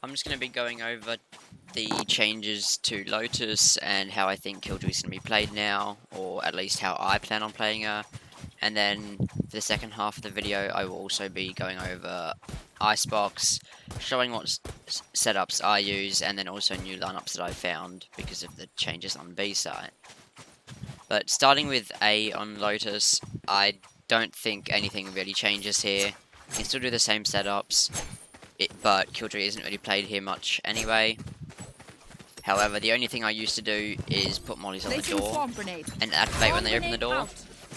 I'm just going to be going over the changes to Lotus and how I think Killjoy is going to be played now, or at least how I plan on playing her. And then for the second half of the video, I will also be going over Icebox, showing what setups I use, and then also new lineups that I found because of the changes on B side. But starting with A on Lotus, I don't think anything really changes here. You can still do the same setups, but Killjoy isn't really played here much anyway. However, the only thing I used to do is put mollies on the door and activate when they open the door,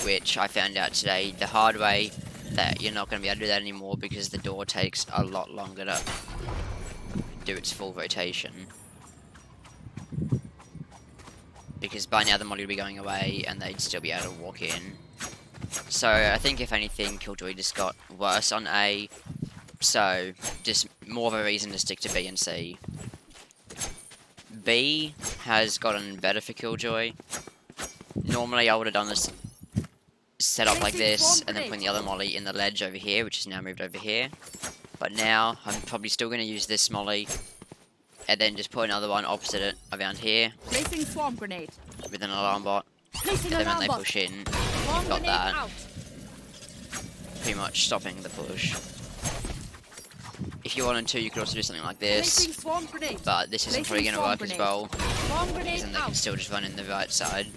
which I found out today the hard way that you're not going to be able to do that anymore because the door takes a lot longer to do its full rotation. Because by now the molly would be going away and they'd still be able to walk in. So I think if anything, Killjoy just got worse on A. So just more of a reason to stick to B and C. B has gotten better for Killjoy. Normally I would have done this setup like this and then putting the other molly in the ledge over here, which is now moved over here. But now I'm probably still going to use this molly and then just put another one opposite it around here. Placing swarm grenade. With an alarm bot. And then when they push in, you've got that. Pretty much stopping the push. If you wanted to, you could also do something like this. But this isn't probably going to work as well. Because then they can still just run in the right side.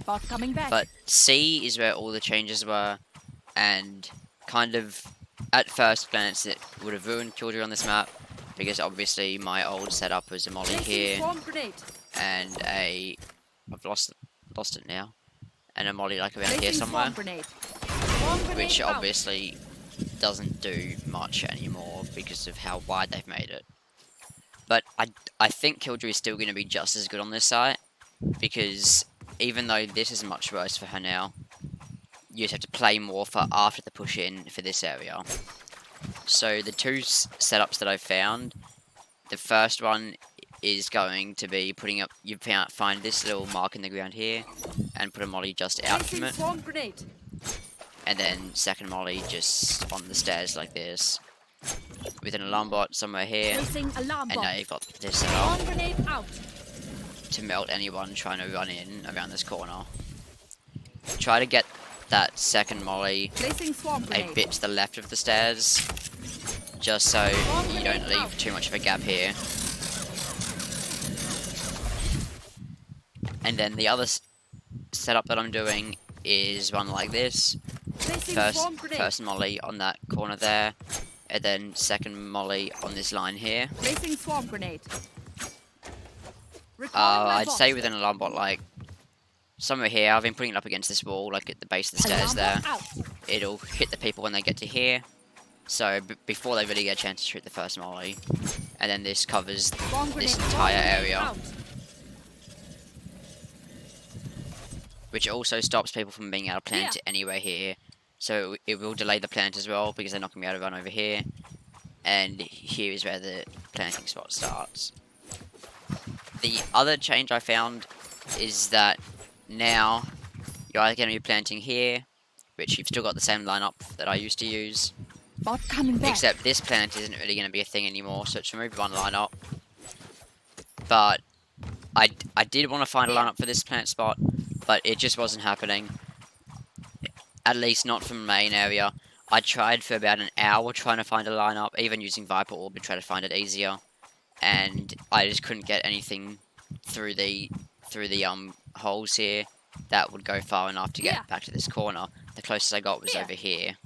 But C is where all the changes were. And kind of, at first glance, it would have ruined Killjoy on this map. Because obviously my old setup was a molly here. And a... I've lost it now. And a molly like around here somewhere. Which obviously doesn't do much anymore because of how wide they've made it. But I think Killjoy is still going to be just as good on this site. Because even though this is much worse for her now, you just have to play more for after the push in for this area. So the two setups that I've found, the first one is going to be putting up, you find this little mark in the ground here, and put a molly just out from it. And then second molly just on the stairs like this, with an alarm bot somewhere here, and now you've got this set up to melt anyone trying to run in around this corner. Try to get that second molly a bit to the left of the stairs, just so you don't leave too much of a gap here. And then the other setup that I'm doing is one like this. First molly on that corner there, and then second molly on this line here. I'd say with an alarm bot like somewhere here. I've been putting it up against this wall, like at the base of the stairs there. It'll hit the people when they get to here. So before they really get a chance to shoot the first molly. And then this covers this entire area. Which also stops people from being able to plant anywhere here. So it will delay the plant as well, because they're not going to be able to run over here. And here is where the planting spot starts. The other change I found is that now you're either going to be planting here, which you've still got the same lineup that I used to use. Except this plant isn't really going to be a thing anymore, so it's removed one lineup. But I did want to find a lineup for this plant spot, but it just wasn't happening. At least not from the main area. I tried for about an hour trying to find a lineup, even using Viper Orb to try to find it easier. And I just couldn't get anything through the holes here that would go far enough to get back to this corner. The closest I got was over here.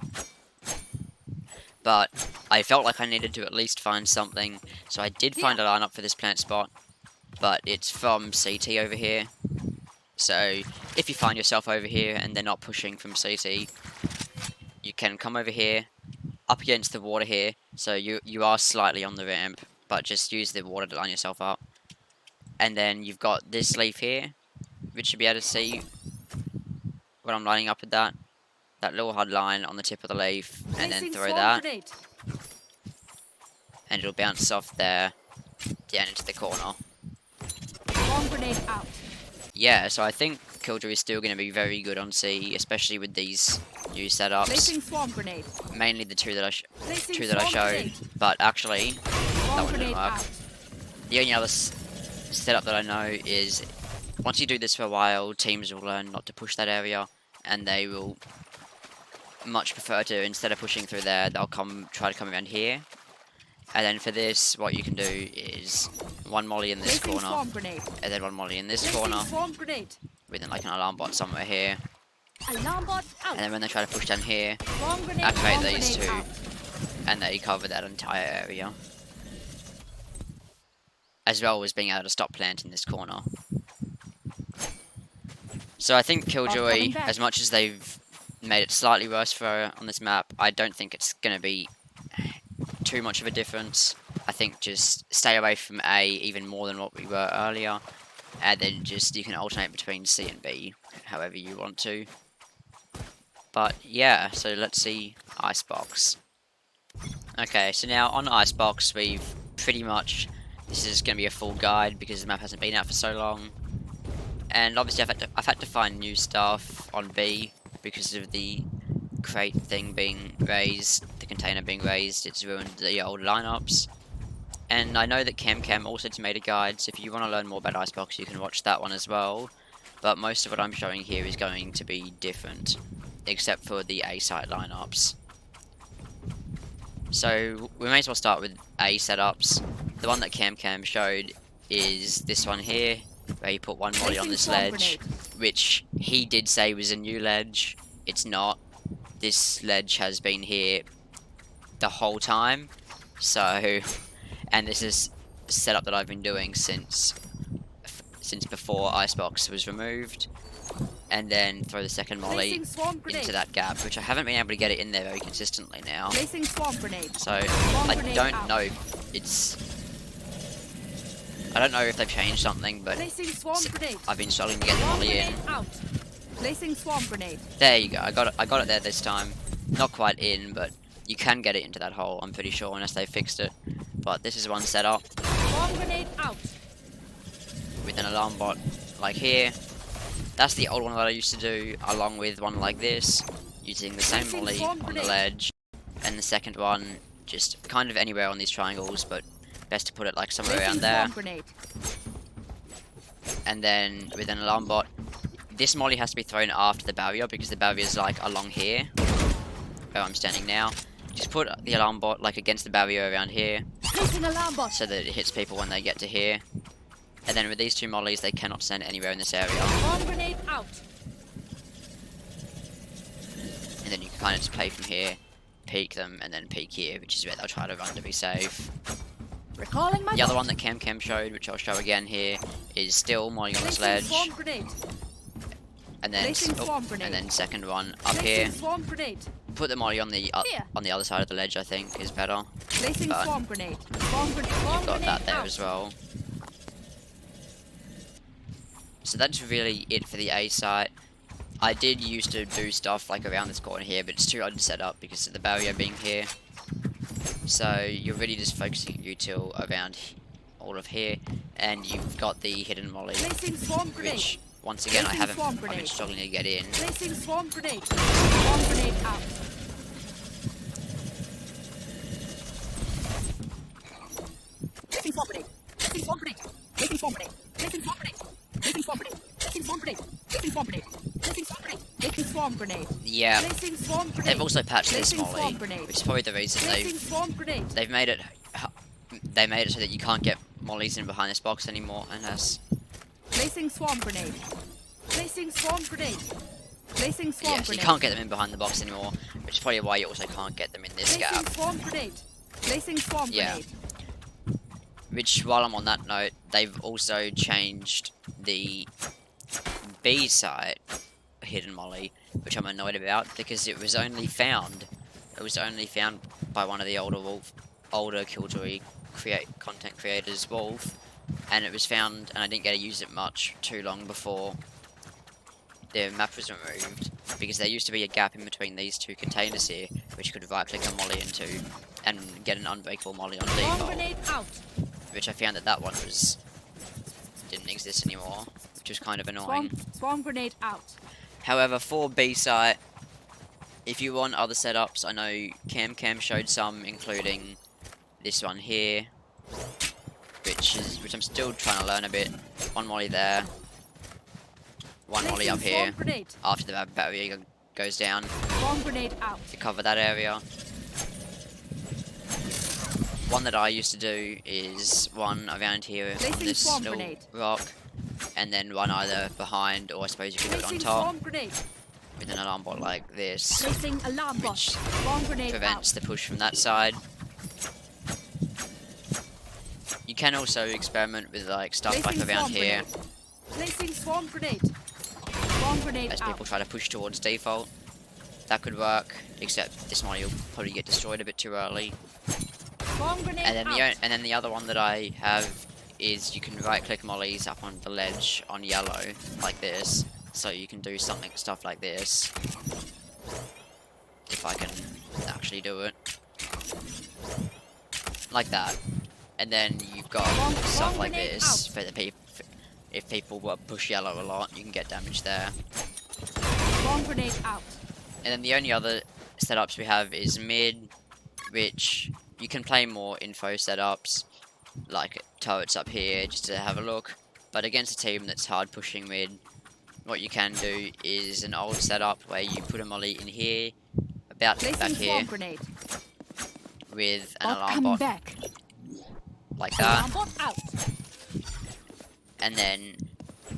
But I felt like I needed to at least find something, so I did find a lineup for this plant spot, but it's from CT over here. So if you find yourself over here and they're not pushing from CT, you can come over here, up against the water here, so you are slightly on the ramp, but just use the water to line yourself up. And then you've got this leaf here, which you'll be able to see when I'm lining up with that little hard line on the tip of the leaf, and then throw that, and it'll bounce off there down into the corner. Bomb grenade out. Yeah, so I think Killjoy is still going to be very good on C, especially with these new setups. Placing swarm grenade. Mainly the two that I Placing showed, grenade. but actually Swarm that one didn't grenade work. out. The only other setup that I know is once you do this for a while, teams will learn not to push that area, and they will much prefer to, instead of pushing through there, they'll try to come around here. And then for this, what you can do is one molly in this Placing corner, swarm grenade. and then one molly in this Placing corner, swarm grenade. with then like an alarm bot somewhere here. Alarm bot out. And then when they try to push down here, Swarm grenade. activate Swarm these grenade two, out. and they cover that entire area. As well as being able to stop planting this corner. So I think Killjoy, as much as they've made it slightly worse for on this map, I don't think it's going to be too much of a difference. I think just stay away from A even more than what we were earlier, and then just you can alternate between C and B however you want to. But yeah, so let's see Icebox. Okay, so now on Icebox we've pretty much, this is going to be a full guide because the map hasn't been out for so long. And obviously I've had to find new stuff on B because of the crate thing being raised, the container being raised. It's ruined the old lineups. And I know that Cam also made a guide, so if you want to learn more about Icebox you can watch that one as well. But most of what I'm showing here is going to be different, except for the A site lineups. So we may as well start with A setups. The one that Cam showed is this one here, where you put one molly on this ledge, which he did say was a new ledge. It's not. This ledge has been here the whole time. So, and this is a setup that I've been doing since before Icebox was removed. And then throw the second molly into that gap, which I haven't been able to get it in there very consistently now. So I don't know. I don't know if they've changed something, but I've been struggling to get the molly in. Placing swarm grenade. There you go. I got it there this time. Not quite in, but you can get it into that hole. I'm pretty sure, unless they fixed it. But this is one setup Swarm grenade out. with an alarm bot like here. That's the old one that I used to do, along with one like this, using the same molly on the ledge. And the second one, just kind of anywhere on these triangles, but best to put it like somewhere around there. And then with an alarm bot, this molly has to be thrown after the barrier because the barrier is like along here, where I'm standing now. Just put the alarm bot like against the barrier around here, so that it hits people when they get to here. And then with these two mollies, they cannot stand anywhere in this area. Bomb grenade out. And then you can kind of just play from here, peek them, and then peek here, which is where they'll try to run to be safe. Recalling my the other one that Cam showed, which I'll show again here, is still molly on this ledge. And then, and then second one up here. Put the molly on the other side of the ledge, I think, is better. But you've got that there as well. So that's really it for the A site. I did used to do stuff like around this corner here, but it's too hard to set up because of the barrier being here. So you're really just focusing your util around all of here, and you've got the hidden molly, which once again I've been struggling to get in. Placing swarm grenade. Swarm grenade out. Placing swarm grenade. Placing swarm grenade. Placing swarm grenade. Placing swarm grenade. Placing swarm grenade. Placing swarm grenade. Placing swarm grenade. Placing swarm grenade. Placing swarm grenade. Yeah. Placing swarm grenade. They've also patched this molly, which is probably the reason they've made it. They made it so that you can't get mollies in behind this box anymore, unless. Placing swarm grenade. Placing swarm grenade. Placing swarm grenade. So you can't get them in behind the box anymore, which is probably why you also can't get them in this gap. Placing swarm grenade. Placing swarm grenade. Which, while I'm on that note, they've also changed the B site hidden molly, which I'm annoyed about because it was only found. It was only found by one of the older Killjoy content creators, Wolf, and it was found, and I didn't get to use it much too long before the map was removed, because there used to be a gap in between these two containers here, which you could right-click a molly into and get an unbreakable molly on default. Which I found that one didn't exist anymore. which is kind of annoying. Swarm grenade out. However, for B site, if you want other setups, I know Cam showed some, including this one here, which I'm still trying to learn a bit. One molly there, one molly up here. After the barrier goes down, Swarm grenade out. to cover that area. One that I used to do is one around here on Placing this swarm little grenade. rock, and then one either behind, or I suppose you could do it on Placing top swarm grenade. with an alarm bot like this, Placing alarm bot. which Swarm grenade prevents out. the push from that side. You can also experiment with like stuff Placing like around swarm here grenade. Placing swarm grenade. Swarm grenade as out. people try to push towards default. That could work, except this one you'll probably get destroyed a bit too early. Swarm grenade And then out. and then the other one that I have is you can right click mollies up on the ledge on yellow like this, so you can do stuff like this. If I can actually do it. Like that. And then you've got stuff like grenade this out. for the people. If people push yellow a lot, you can get damage there. Swarm grenade out. And then the only other setups we have is mid, which you can play more info setups, like turrets up here, just to have a look. But against a team that's hard pushing mid, what you can do is an old setup where you put a molly in here, about back Placing here, swarm grenade. with an Bot alarm coming bot back. like that. Alarm bot out. And then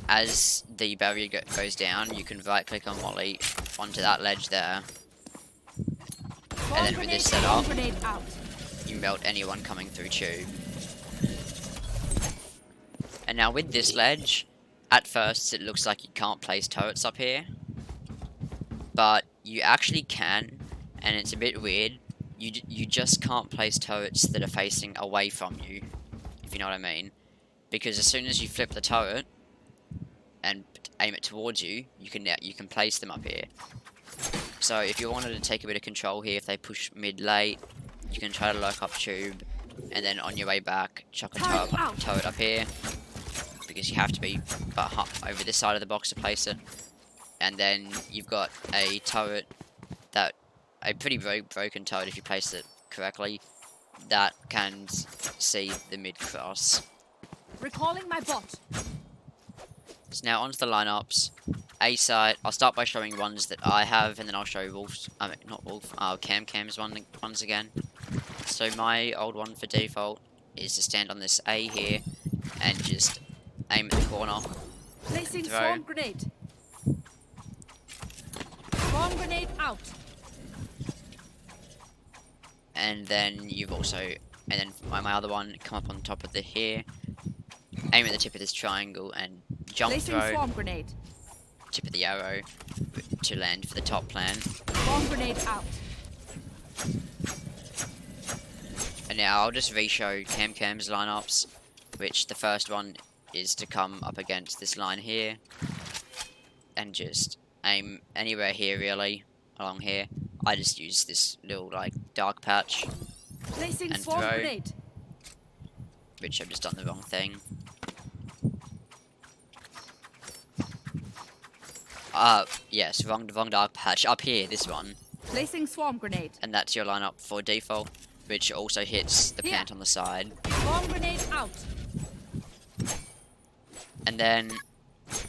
as the barrier goes down, you can right click on molly onto that ledge there. Swarm then with this grenade, setup, swarm grenade out. You can melt anyone coming through tube. And now with this ledge, at first it looks like you can't place turrets up here, but you actually can, and it's a bit weird. You just can't place turrets that are facing away from you, if you know what I mean. Because as soon as you flip the turret and aim it towards you, you can place them up here. So if you wanted to take a bit of control here, if they push mid late, you can try to lurk up tube, and then on your way back, chuck a turret up here, because you have to be over this side of the box to place it. And then you've got a turret a pretty broken turret if you place it correctly, that can see the mid cross. Recalling my bot. So now onto the lineups. A site, I'll start by showing ones that I have, and then I'll show Wolf's, not Wolf, Cam's ones again. So my old one for default is to stand on this A here, and just aim at the corner. Placing Throw. swarm grenade. Swarm grenade out. And then you've also, and then my other one, come up on top of the here, aim at the tip of this triangle, and jump Placing throw, swarm grenade. tip of the arrow, to land for the top plan. Swarm grenade out. And now I'll just re-show Cam's lineups, which the first one is to come up against this line here, and just aim anywhere here really, along here. I just use this little like dark patch, Placing and swarm throw. grenade. Which I've just done the wrong thing. Yes, wrong dark patch. Up here, this one. Placing swarm grenade. And that's your lineup for default, which also hits the Here. plant on the side. Swarm grenade out. And then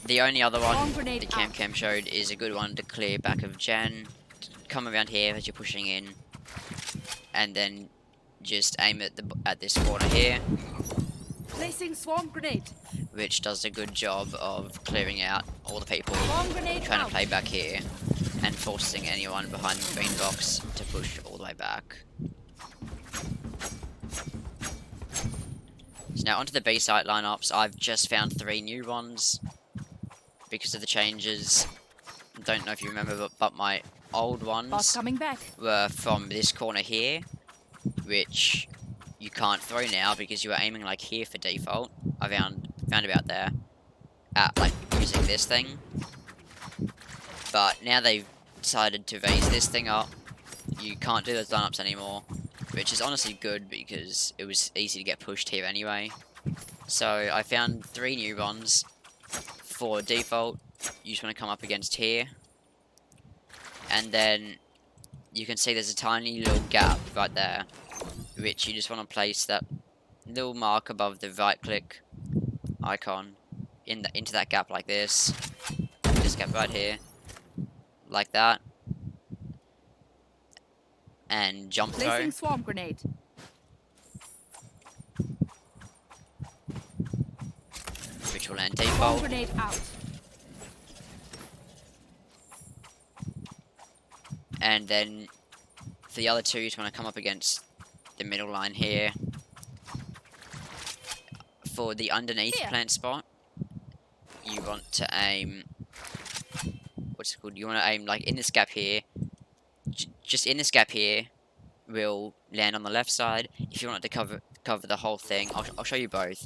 the only other one Swarm grenade that out. Cam showed is a good one to clear back of Jen. Come around here as you're pushing in, and then just aim at this corner here, Placing swarm grenade. which does a good job of clearing out all the people Swarm grenade trying out. to play back here, and forcing anyone behind the green box to push all the way back. So now onto the B site lineups. I've just found 3 new ones because of the changes. Don't know if you remember, but my old Bot ones coming back. were from this corner here, which you can't throw now because you were aiming like here for default, around about there, at like using this thing. But now they've decided to raise this thing up. You can't do those lineups anymore, which is honestly good because it was easy to get pushed here anyway. So I found 3 new ones for default, you just want to come up against here, and then you can see there's a tiny little gap right there, which you just want to place that little mark above the right click icon into that gap like this. Just get right here, like that, and jump throw. Placing swarm grenade. Which will land Swarm default. grenade out. And then for the other two, you just want to come up against the middle line here. For the underneath plant spot, you want to aim. What's it called? You want to aim like in this gap here. Just in this gap here, will land on the left side. If you want it to cover the whole thing, I'll show you both.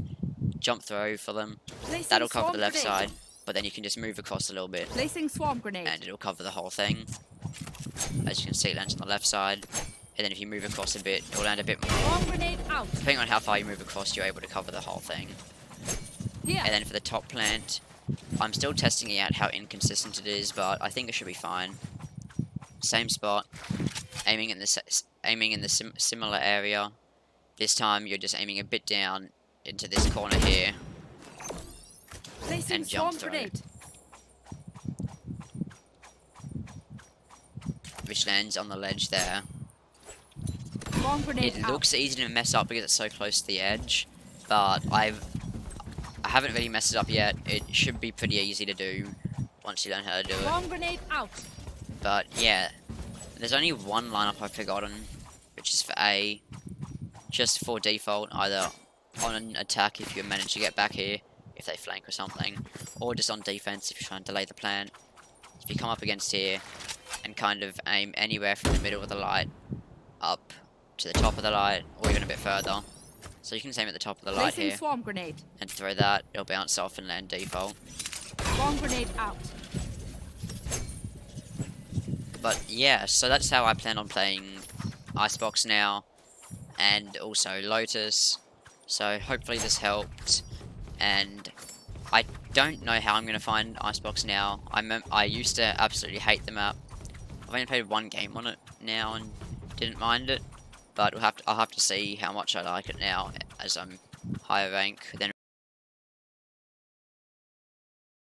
Jump throw for them. Placing That'll cover swarm the left grenade. side, but then you can just move across a little bit, Placing swarm grenade. and it'll cover the whole thing. As you can see, it lands on the left side. And then if you move across a bit, it'll land a bit more. Swarm grenade out. Depending on how far you move across, you're able to cover the whole thing. Here. And then for the top plant, I'm still testing out how inconsistent it is, but I think it should be fine. Same spot, aiming in the similar area. This time you're just aiming a bit down into this corner here, Placing and jump swarm throw, grenade. which lands on the ledge there. Swarm grenade It out. looks easy to mess up because it's so close to the edge, but I haven't really messed it up yet. It should be pretty easy to do once you learn how to do it. Swarm grenade out. But yeah, there's only one lineup I've forgotten, which is for A, just for default, either on an attack if you manage to get back here, if they flank or something, or just on defense if you're trying to delay the plant. If you come up against here and kind of aim anywhere from the middle of the light up to the top of the light, or even a bit further. So you can just aim at the top of the light Placing here swarm grenade. and throw that, it'll bounce off and land default. Swarm grenade out. But yeah, so that's how I plan on playing Icebox now, and also Lotus. So hopefully this helped, and I don't know how I'm going to find Icebox now. I used to absolutely hate the map. I've only played one game on it now and didn't mind it, but I'll have to see how much I like it now as I'm higher rank than